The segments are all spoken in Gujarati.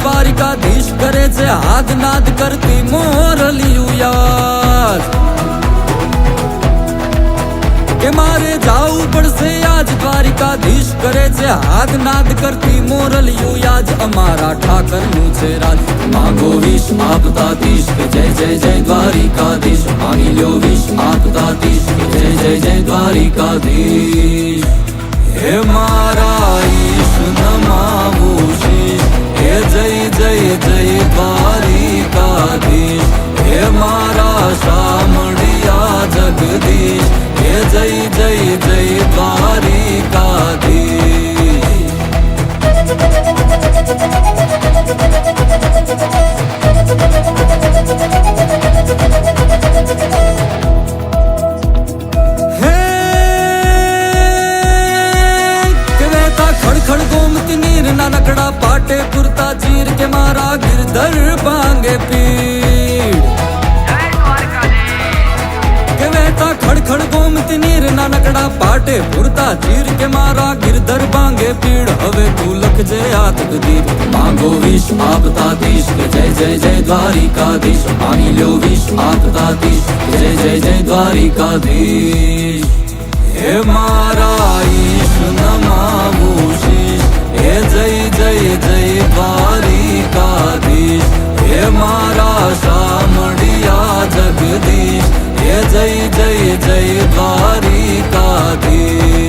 દ્વારિકાધીશ કરે છે હાથ નાદ કરતી મોરલિયું યાર કે મારે જાવું પડશે આજ દ્વારિકાધીશ કરે છે હાથ નાદ કરતી મોરલિયું યાદ અમારા ઠાકરનું છે રાજ માંગો વિશ આપતાધીશ કે જય જય જય દ્વારિકાધીશ માગી લ્યો વિશ આપતાધીશ કે જય જય જય દ્વારિકાધીશ હે મારા ઈશ નમાવું શીશ હે જય જય જય દ્વારિકાધીશ હે મારા શામળિયા જગદીશ હે જય જય જય દ્વારિકાધીશ ખડખડ ગોમતી નીર નાનકડા પાટે પુરતા ચીર કે મારા ગિરધર ભાંગે પીડ કે વહેતા ખડખડ ગોમતી નીર નાનકડા પાટે પુરતા ચીર કે મારા ગિરધર ભાંગે પીડ હવે તું લખજે હાથ ગદીર માંગો વિશ આપતાધીશ કે જય જય જય દ્વારિકાધીશ માની લ્યો વિશ આપતાધીશ કે જય જય જય દ્વારિકાધીશ હે મારા ઈશ નમાવું શીશ હે જય જય જય દ્વારિકાધીશ હે મારા શામળિયા જગદીશ હે જય જય જય દ્વારિકાધીશ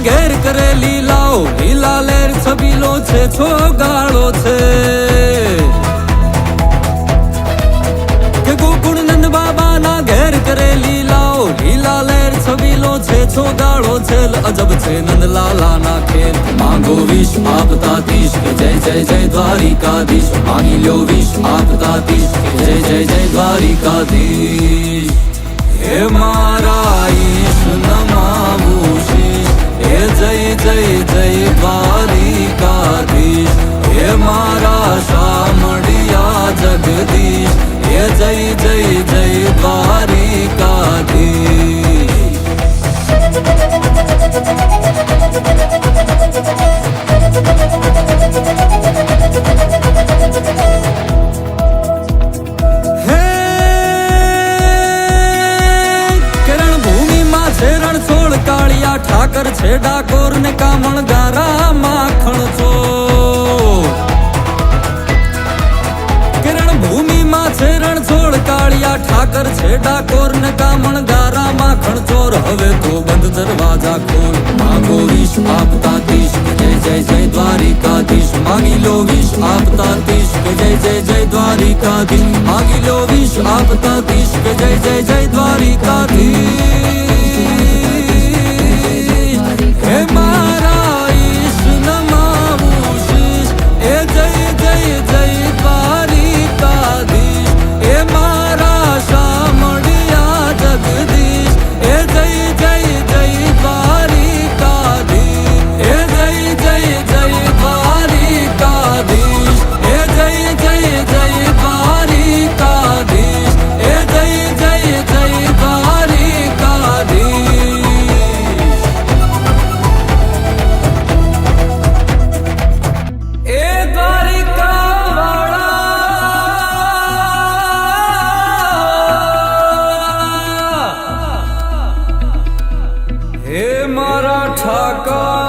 ઘેર કરે લીલાઓ લીલા લેર છબીલો છે છોગાળો છે કે ગોકુળ નંદ બાબાના ઘેર કરે લીલાઓ લીલા લેર છબીલો છે છોગાળો છે અજબ છે નંદલાલાના ખેલ માંગો વિશ આપતાધીશ કે જય જય જય દ્વારિકાધીશ માગી લ્યો વિશ આપતાધીશ કે જય જય જય દ્વારિકાધીશ હે મારા ઈશ નમાવું શીશ હે જય જય જય દ્વારિકાધીશ હે મારા શામળિયા જગદીશ હે જય જય જય દ્વારિકાધીશ ઠાકર છે ડાકોર ને કામણ ગારા માખણ ચોર કિરણ ભૂમિ માં છે રણછોડ કાળિયા ઠાકર છે ડાકોર ને કામણ ગારા માખણ ચોર હવે તો બંધ દરવાજા ખોલ માંગો વિશ આપતાધીશ કે જય જય જય દ્વારિકાધીશ માગી લો વિશ આપતાધીશ કે જય જય જય દ્વારિકાધીશ માગી લો વિશ આપતાધીશ કે જય જય જય દ્વારિકાધીશ હે મારા ઈશ નમાવું શીશ હે જય જય જય દ્વારિકાધીશ હે મારા શામળિયા જગદીશ હે જય જય જય દ્વારિકાધીશ હે જય જય જય દ્વારિકાધીશ હે જય જય જય દ્વારિકાધીશ હે જય જય જય દ્વારિકાધીશ હે મારા ઠાકર